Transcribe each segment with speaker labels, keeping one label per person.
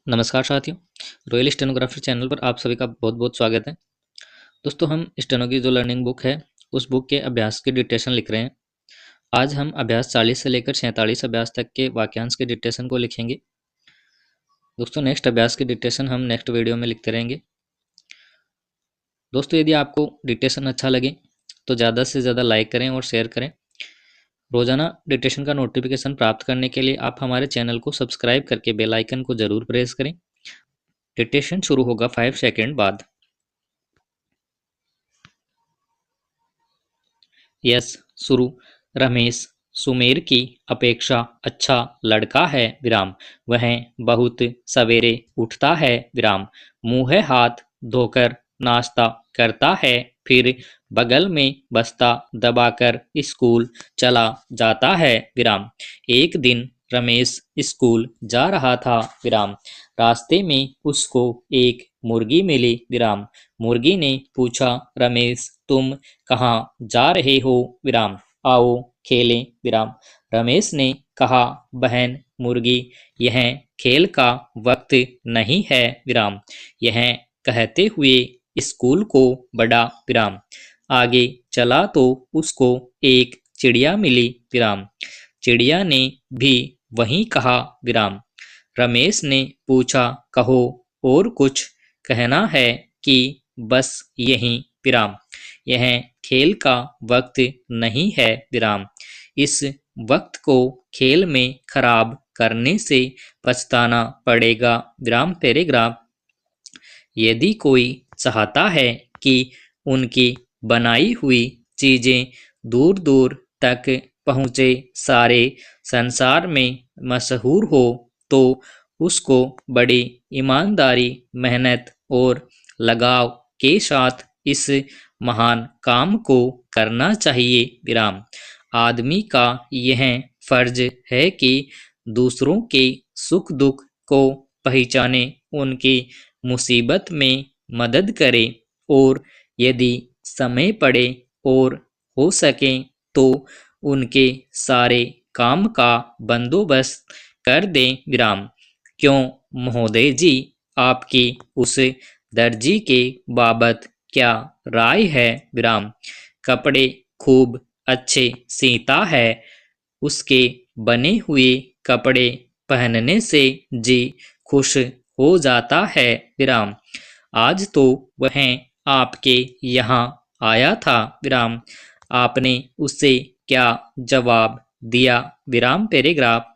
Speaker 1: नमस्कार साथियों। Royal stenography channel पर आप सभी का बहुत बहुत स्वागत है। दोस्तों, हम स्टेनो की जो लर्निंग बुक है उस बुक के अभ्यास की डिक्टेशन लिख रहे हैं। आज हम अभ्यास 40 से लेकर 47 अभ्यास तक के वाक्यांश के डिक्टेशन को लिखेंगे। दोस्तों, नेक्स्ट अभ्यास की डिक्टेशन हम नेक्स्ट वीडियो में लिखते रहेंगे। दोस्तों, यदि आपको डिक्टेशन अच्छा लगे तो ज़्यादा से ज़्यादा लाइक करें और शेयर करें। रोजाना डिक्टेशन का नोटिफिकेशन प्राप्त करने के लिए आप हमारे चैनल को सब्सक्राइब करके बेल आइकन को जरूर प्रेस करें। डिक्टेशन शुरू होगा 5 सेकेंड बाद। यस, शुरू। रमेश सुमेर की अपेक्षा अच्छा लड़का है विराम। वह बहुत सवेरे उठता है विराम। मुंह हाथ धोकर नाश्ता करता है, फिर बगल में बस्ता दबाकर स्कूल चला जाता है विराम। एक दिन रमेश स्कूल जा रहा था विराम। रास्ते में उसको एक मुर्गी मिली विराम। मुर्गी ने पूछा, रमेश तुम कहाँ जा रहे हो विराम। आओ खेलें विराम। रमेश ने कहा, बहन मुर्गी, यह खेल का वक्त नहीं है विराम। यह कहते हुए स्कूल को बढ़ा विराम। आगे चला तो उसको एक चिड़िया मिली विराम। चिड़िया ने भी वही कहा विराम। रमेश ने पूछा, कहो और कुछ कहना है कि बस यही विराम। यह खेल का वक्त नहीं है विराम। इस वक्त को खेल में खराब करने से पछताना पड़ेगा विराम पैराग्राफ। यदि कोई चाहता है कि उनकी बनाई हुई चीजें दूर दूर तक पहुँचे, सारे संसार में मशहूर हो, तो उसको बड़ी ईमानदारी, मेहनत और लगाव के साथ इस महान काम को करना चाहिए विराम। आदमी का यह फर्ज है कि दूसरों के सुख दुख को पहचाने, उनकी मुसीबत में मदद करे और यदि समय पड़े और हो सके तो उनके सारे काम का बंदोबस्त कर दें विराम। क्यों महोदय जी, आपकी उस दर्जी के बाबत क्या राय है विराम। कपड़े खूब अच्छे सीता है। उसके बने हुए कपड़े पहनने से जी खुश हो जाता है विराम। आज तो वह आपके यहाँ आया था विराम। आपने उससे क्या जवाब दिया विराम पैराग्राफ।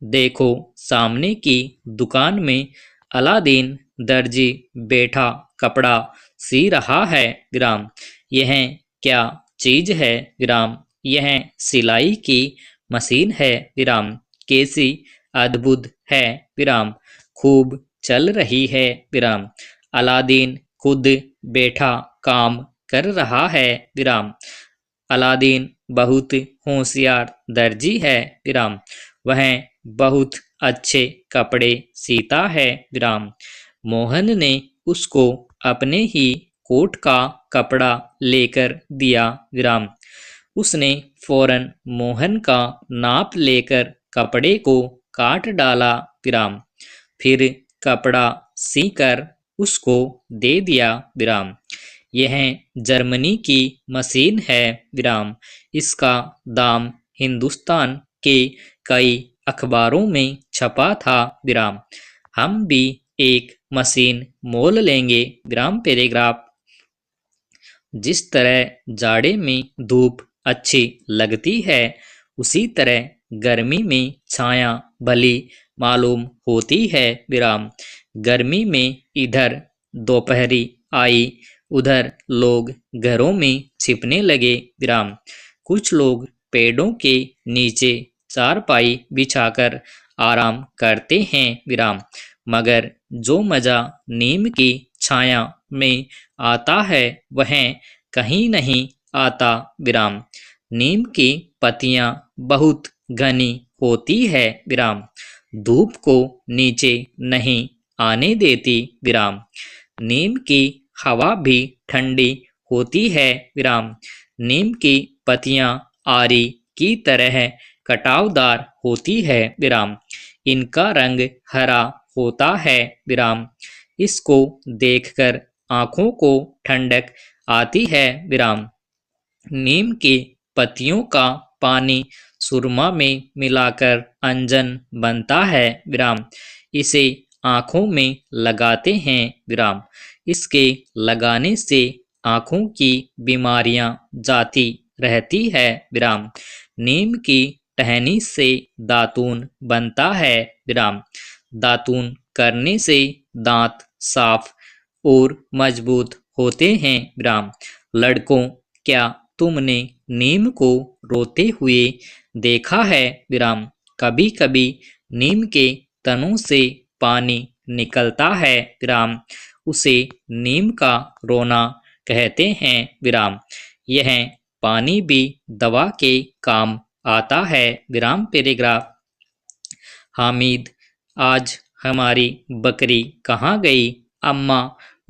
Speaker 1: देखो, सामने की दुकान में अलादीन दर्जी बैठा कपड़ा सी रहा है विराम। यह क्या चीज है विराम। यह सिलाई की मशीन है विराम। कैसी अद्भुत है विराम। खूब चल रही है विराम। अलादीन खुद बैठा काम कर रहा है विराम। अलादीन बहुत होशियार दर्जी है विराम। वह बहुत अच्छे कपड़े सीता है विराम। मोहन ने उसको अपने ही कोट का कपड़ा लेकर दिया विराम। उसने फौरन मोहन का नाप लेकर कपड़े को काट डाला विराम। फिर कपड़ा सीकर उसको दे दिया विराम। यह जर्मनी की मशीन है विराम। इसका दाम हिंदुस्तान के कई अखबारों में छपा था विराम। हम भी एक मशीन मोल लेंगे विराम पैराग्राफ। जिस तरह जाड़े में धूप अच्छी लगती है, उसी तरह गर्मी में छाया भली मालूम होती है विराम। गर्मी में इधर दोपहरी आई, उधर लोग घरों में छिपने लगे विराम। कुछ लोग पेड़ों के नीचे चारपाई बिछाकर आराम करते हैं विराम। मगर जो मजा नीम की छाया में आता है, वह कहीं नहीं आता विराम। नीम की पत्तियां बहुत घनी होती है विराम। धूप को नीचे नहीं आने देती विराम। नीम की हवा भी ठंडी होती है विराम। नीम की पत्तियां आरी की तरह कटावदार होती है विराम। इनका रंग हरा होता है विराम। इसको देखकर आंखों को ठंडक आती है विराम। नीम की पत्तियों का पानी सुरमा में मिलाकर अंजन बनता है विराम। इसे आंखों में लगाते हैं विराम। इसके लगाने से आंखों की बीमारियां जाती रहती है विराम। नीम की टहनी से दातून बनता है विराम। दातून करने से दांत साफ और मजबूत होते हैं विराम। लड़कों, क्या तुमने नीम को रोते हुए देखा है विराम? कभी कभी नीम के तनों से पानी निकलता है विराम। उसे नीम का रोना कहते हैं विराम। यह पानी भी दवा के काम आता है विराम पैराग्राफ। हामिद, आज हमारी बकरी कहाँ गई? अम्मा,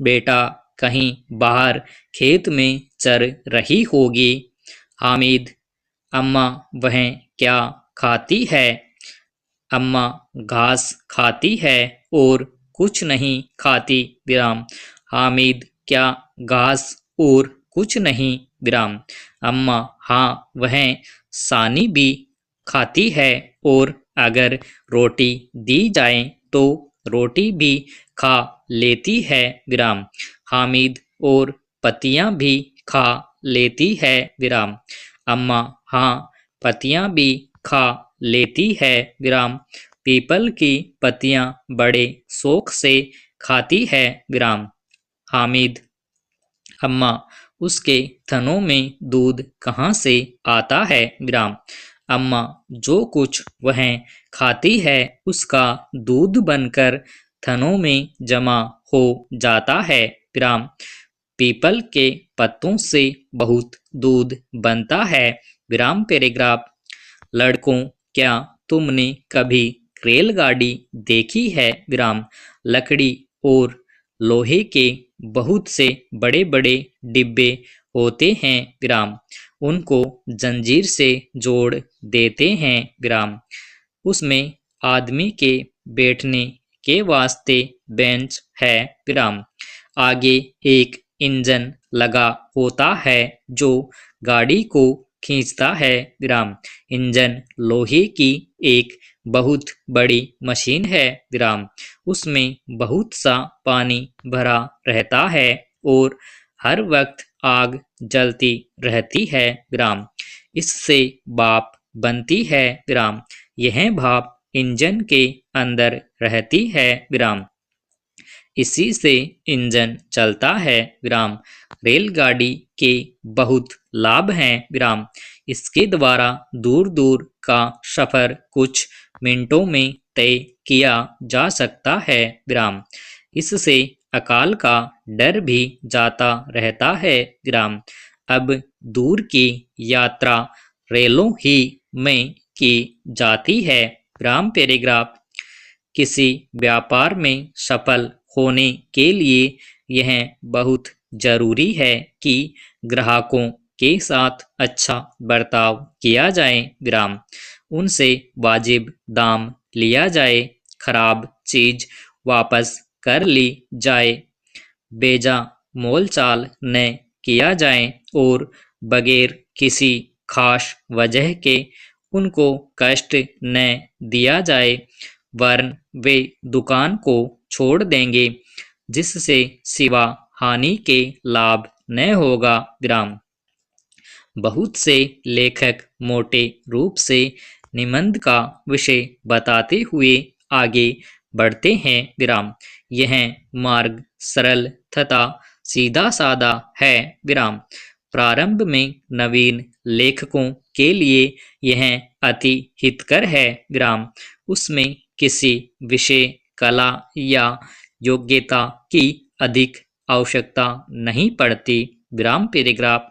Speaker 1: बेटा कहीं बाहर खेत में चर रही होगी। हामिद, अम्मा वह क्या खाती है? अम्मा घास खाती है और कुछ नहीं खाती विराम। हामिद, क्या घास और कुछ नहीं विराम? अम्मा, हाँ वह सानी भी खाती है और अगर रोटी दी जाए तो रोटी भी खा लेती है विराम। हामिद, और पत्तियां भी खा लेती है विराम। अम्मा, हाँ पत्तियां भी खा लेती है विराम। पीपल की पत्तियां बड़े शौक से खाती है विराम। हामिद, अम्मा, उसके थनों में दूध कहाँ से आता है विराम? अम्मा, जो कुछ वह खाती है उसका दूध बनकर थनों में जमा हो जाता है विराम। पीपल के पत्तों से बहुत दूध बनता है विराम पैराग्राफ। लड़कों, क्या तुमने कभी रेलगाड़ी देखी है विराम? लकड़ी और लोहे के बहुत से बड़े बड़े डिब्बे होते हैं विराम। उनको जंजीर से जोड़ देते हैं विराम। उसमें आदमी के बैठने के वास्ते बेंच है विराम। आगे एक इंजन लगा होता है जो गाड़ी को खींचता है विराम। इंजन लोहे की एक बहुत बड़ी मशीन है विराम। उसमें बहुत सा पानी भरा रहता है और हर वक्त आग जलती रहती है विराम। इससे भाप बनती है विराम। यह भाप इंजन के अंदर रहती है विराम। इसी से इंजन चलता है विराम। रेलगाड़ी के बहुत लाभ हैं विराम। इसके द्वारा दूर दूर का सफर कुछ मिनटों में तय किया जा सकता है विराम। इससे अकाल का डर भी जाता रहता है विराम। अब दूर की यात्रा रेलों ही में की जाती है विराम पैराग्राफ। किसी व्यापार में सफल होने के लिए यह बहुत जरूरी है कि ग्राहकों के साथ अच्छा बर्ताव किया जाए विराम। उनसे वाजिब दाम लिया जाए, खराब चीज वापस कर ली जाए, बेजा मोलचाल न किया जाए और बगैर किसी खास वजह के उनको कष्ट न दिया जाए, वरन वे दुकान को छोड़ देंगे जिससे सिवा हानि के लाभ न होगा विराम। बहुत से लेखक मोटे रूप से निबंध का विषय बताते हुए आगे बढ़ते हैं विराम। यह मार्ग सरल तथा सीधा साधा है विराम। प्रारंभ में नवीन लेखकों के लिए यह अति हितकर है विराम। उसमें किसी विषय, कला या योग्यता की अधिक आवश्यकता नहीं पड़ती विराम पैराग्राफ।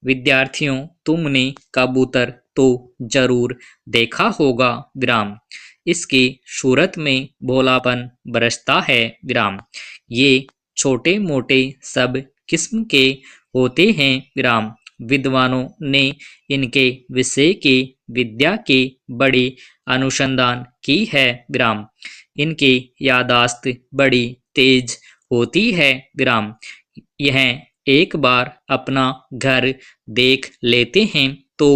Speaker 1: विद्यार्थियों, तुमने कबूतर तो जरूर देखा होगा विराम। इसकी सूरत में भोलापन बरसता है विराम। ये छोटे मोटे सब किस्म के होते हैं विराम विद्वानों ने इनके विषय की विद्या की बड़ी अनुसंधान की है विराम। इनकी यादाश्त बड़ी तेज होती है विराम। यह एक बार अपना घर देख लेते हैं तो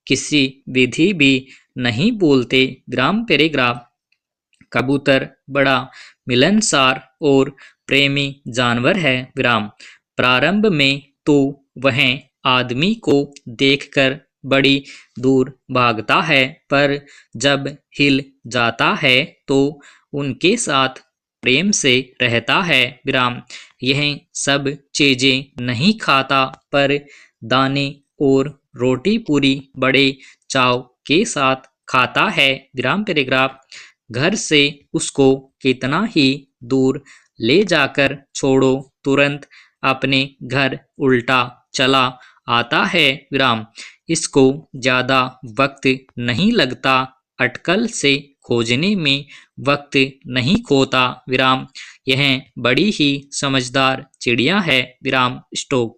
Speaker 1: किसी विधि भी नहीं बोलते विराम पैराग्राफ। कबूतर बड़ा मिलनसार और प्रेमी जानवर है विराम। प्रारंभ में तो वह आदमी को देखकर बड़ी दूर भागता है, पर जब हिल जाता है तो उनके साथ प्रेम से रहता है विराम। यह सब चीजें नहीं खाता, पर दाने और रोटी पूरी बड़े चाव के साथ खाता है विराम पैराग्राफ। घर से उसको कितना ही दूर ले जाकर छोड़ो, तुरंत अपने घर उल्टा चला आता है विराम। इसको ज्यादा वक्त नहीं लगता, अटकल से खोजने में वक्त नहीं खोता विराम। यह बड़ी ही समझदार चिड़िया है विराम। स्टॉप।